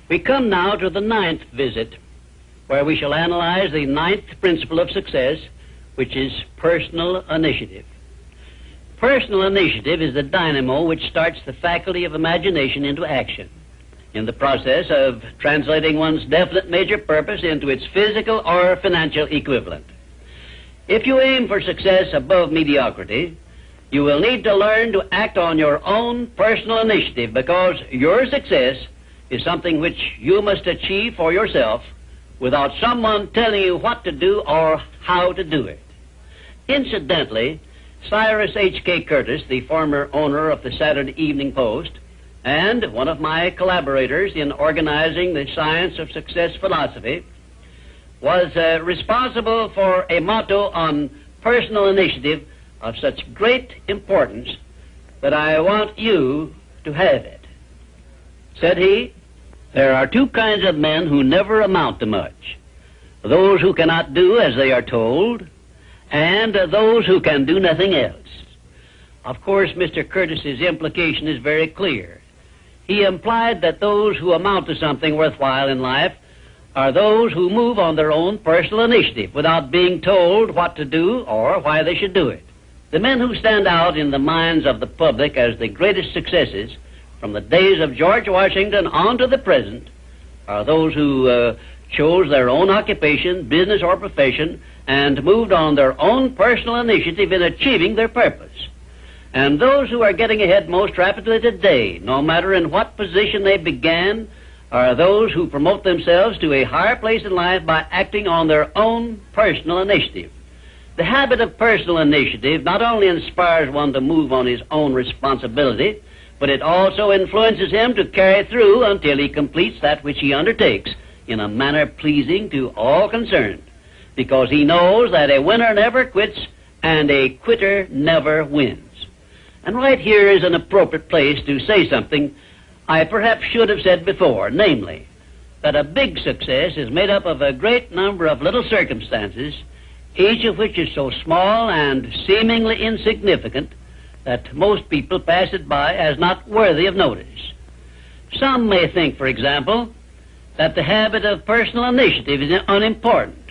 We come now to the 9th visit, where we shall analyze the 9th principle of success, which is personal initiative. Personal initiative is the dynamo which starts the faculty of imagination into action, in the process of translating one's definite major purpose into its physical or financial equivalent. If you aim for success above mediocrity, you will need to learn to act on your own personal initiative, because your success is something which you must achieve for yourself without someone telling you what to do or how to do it. Incidentally, Cyrus H.K. Curtis, the former owner of the Saturday Evening Post and one of my collaborators in organizing the Science of Success philosophy, was responsible for a motto on personal initiative of such great importance that I want you to have it. Said he, "There are two kinds of men who never amount to much: those who cannot do as they are told, and those who can do nothing else." Of course, Mr. Curtis's implication is very clear. He implied that those who amount to something worthwhile in life are those who move on their own personal initiative without being told what to do or why they should do it. The men who stand out in the minds of the public as the greatest successes from the days of George Washington on to the present are those who chose their own occupation, business, or profession and moved on their own personal initiative in achieving their purpose. And those who are getting ahead most rapidly today, no matter in what position they began, are those who promote themselves to a higher place in life by acting on their own personal initiative. The habit of personal initiative not only inspires one to move on his own responsibility, but it also influences him to carry through until he completes that which he undertakes in a manner pleasing to all concerned, because he knows that a winner never quits and a quitter never wins. And right here is an appropriate place to say something I perhaps should have said before, namely, that a big success is made up of a great number of little circumstances, each of which is so small and seemingly insignificant that most people pass it by as not worthy of notice. Some may think, for example, that the habit of personal initiative is unimportant,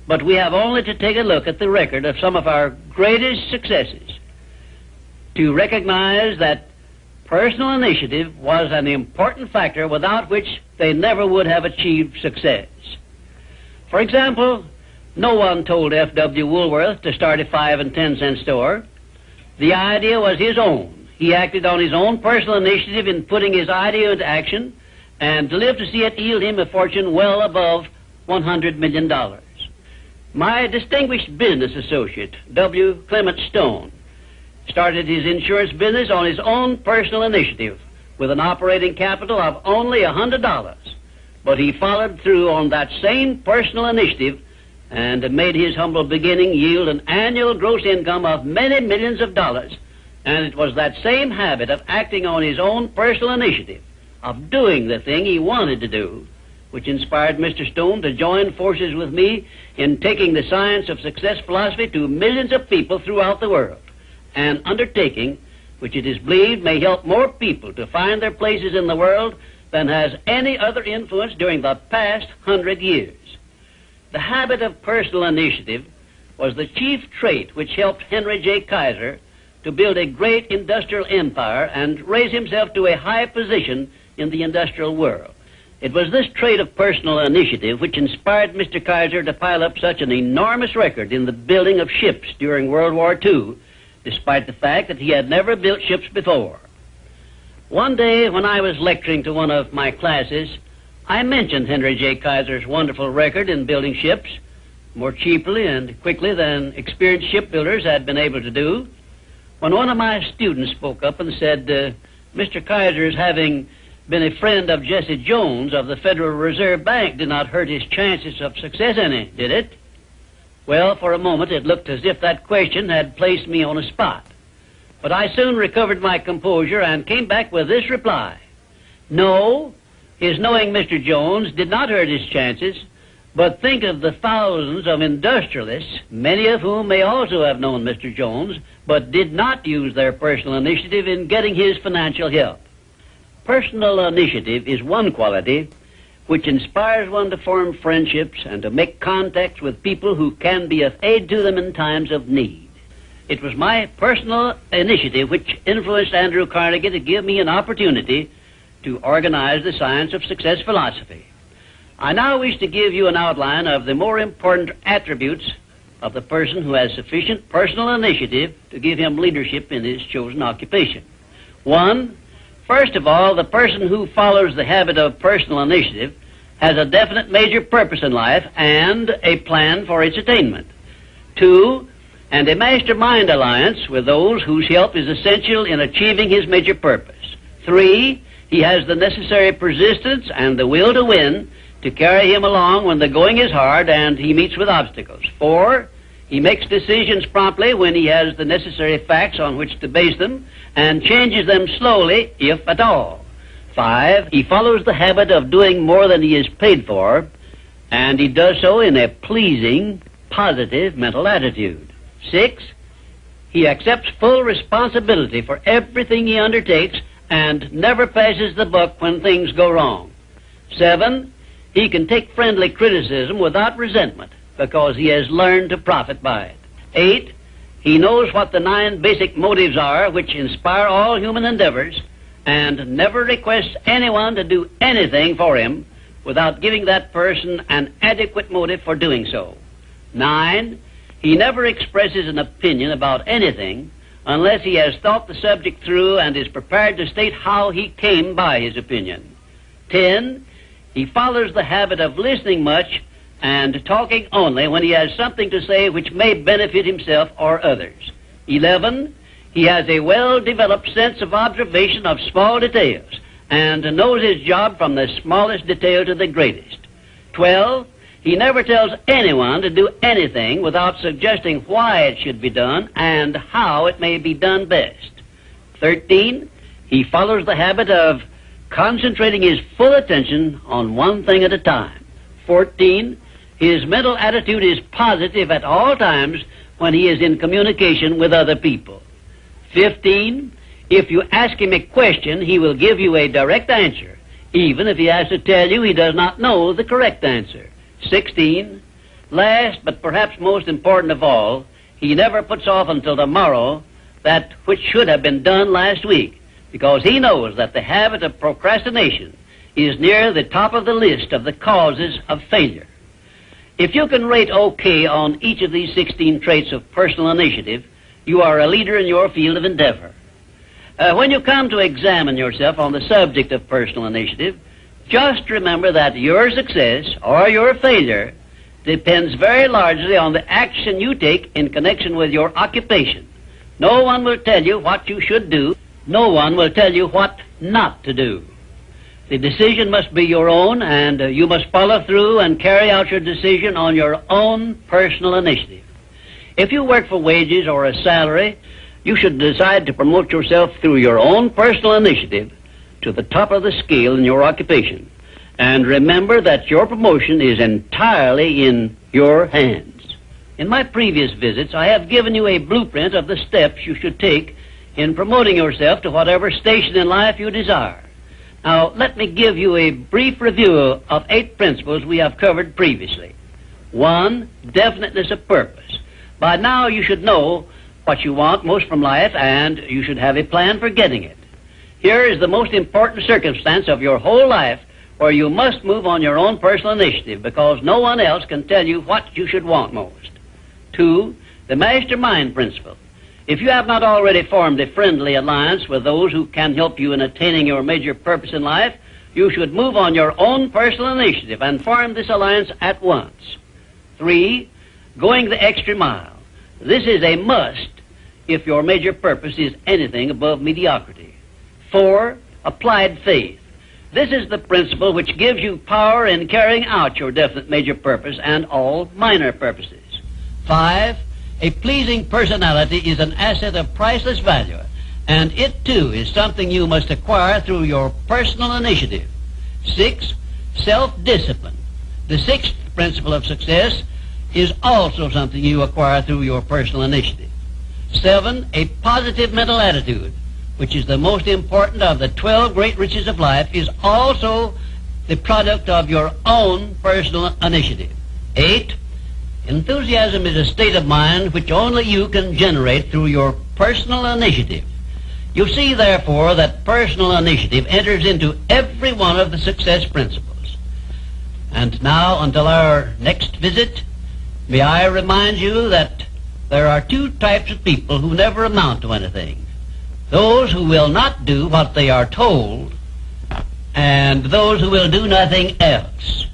but we have only to take a look at the record of some of our greatest successes to recognize that personal initiative was an important factor without which they never would have achieved success. For example, no one told F.W. Woolworth to start a 5 and 10 cent store. The idea was his own. He acted on his own personal initiative in putting his idea into action and lived to see it yield him a fortune well above $100 million. My distinguished business associate, W. Clement Stone, started his insurance business on his own personal initiative with an operating capital of only $100. But he followed through on that same personal initiative and made his humble beginning yield an annual gross income of many millions of dollars. And it was that same habit of acting on his own personal initiative, of doing the thing he wanted to do, which inspired Mr. Stone to join forces with me in taking the Science of Success philosophy to millions of people throughout the world, an undertaking which it is believed may help more people to find their places in the world than has any other influence during the past 100 years. The habit of personal initiative was the chief trait which helped Henry J. Kaiser to build a great industrial empire and raise himself to a high position in the industrial world. It was this trait of personal initiative which inspired Mr. Kaiser to pile up such an enormous record in the building of ships during World War II, despite the fact that he had never built ships before. One day when I was lecturing to one of my classes, I mentioned Henry J. Kaiser's wonderful record in building ships more cheaply and quickly than experienced shipbuilders had been able to do, when one of my students spoke up and said, Mr. Kaiser's having been a friend of Jesse Jones of the Federal Reserve Bank did not hurt his chances of success any, did it? Well, for a moment it looked as if that question had placed me on a spot. But I soon recovered my composure and came back with this reply: no, his knowing Mr. Jones did not hurt his chances, but think of the thousands of industrialists, many of whom may also have known Mr. Jones, but did not use their personal initiative in getting his financial help. Personal initiative is one quality which inspires one to form friendships and to make contacts with people who can be of aid to them in times of need. It was my personal initiative which influenced Andrew Carnegie to give me an opportunity to organize the Science of Success philosophy. I now wish to give you an outline of the more important attributes of the person who has sufficient personal initiative to give him leadership in his chosen occupation. 1. First of all, the person who follows the habit of personal initiative has a definite major purpose in life and a plan for its attainment. 2. And a mastermind alliance with those whose help is essential in achieving his major purpose. 3. He has the necessary persistence and the will to win to carry him along when the going is hard and he meets with obstacles. 4. He makes decisions promptly when he has the necessary facts on which to base them and changes them slowly, if at all. 5. He follows the habit of doing more than he is paid for, and he does so in a pleasing, positive mental attitude. 6. He accepts full responsibility for everything he undertakes and never passes the buck when things go wrong. 7. He can take friendly criticism without resentment because he has learned to profit by it. 8. He knows what the 9 basic motives are which inspire all human endeavors and never requests anyone to do anything for him without giving that person an adequate motive for doing so. 9. He never expresses an opinion about anything unless he has thought the subject through and is prepared to state how he came by his opinion. 10. He follows the habit of listening much and talking only when he has something to say which may benefit himself or others. 11. He has a well-developed sense of observation of small details and knows his job from the smallest detail to the greatest. 12. He never tells anyone to do anything without suggesting why it should be done and how it may be done best. 13. He follows the habit of concentrating his full attention on one thing at a time. 14. His mental attitude is positive at all times when he is in communication with other people. 15. If you ask him a question, he will give you a direct answer, even if he has to tell you he does not know the correct answer. 16. Last, but perhaps most important of all, he never puts off until tomorrow that which should have been done last week, because he knows that the habit of procrastination is near the top of the list of the causes of failure. If you can rate OK on each of these 16 traits of personal initiative, you are a leader in your field of endeavor. When you come to examine yourself on the subject of personal initiative, just remember that your success or your failure depends very largely on the action you take in connection with your occupation. No one will tell you what you should do. No one will tell you what not to do. The decision must be your own, and you must follow through and carry out your decision on your own personal initiative. If you work for wages or a salary, you should decide to promote yourself through your own personal initiative to the top of the scale in your occupation. And remember that your promotion is entirely in your hands. In my previous visits, I have given you a blueprint of the steps you should take in promoting yourself to whatever station in life you desire. Now, let me give you a brief review of 8 principles we have covered previously. 1. Definiteness of purpose. By now you should know what you want most from life, and you should have a plan for getting it. Here is the most important circumstance of your whole life where you must move on your own personal initiative because no one else can tell you what you should want most. 2. The mastermind principle. If you have not already formed a friendly alliance with those who can help you in attaining your major purpose in life, you should move on your own personal initiative and form this alliance at once. 3. Going the extra mile. This is a must if your major purpose is anything above mediocrity. 4. Applied faith. This is the principle which gives you power in carrying out your definite major purpose and all minor purposes. 5. A pleasing personality is an asset of priceless value, and it too is something you must acquire through your personal initiative. 6. Self-discipline. The 6th principle of success is also something you acquire through your personal initiative. 7. A positive mental attitude, which is the most important of the 12 great riches of life, is also the product of your own personal initiative. 8. Enthusiasm is a state of mind which only you can generate through your personal initiative. You see, therefore, that personal initiative enters into every one of the success principles. And now, until our next visit, may I remind you that there are two types of people who never amount to anything. Those who will not do what they are told, and those who will do nothing else.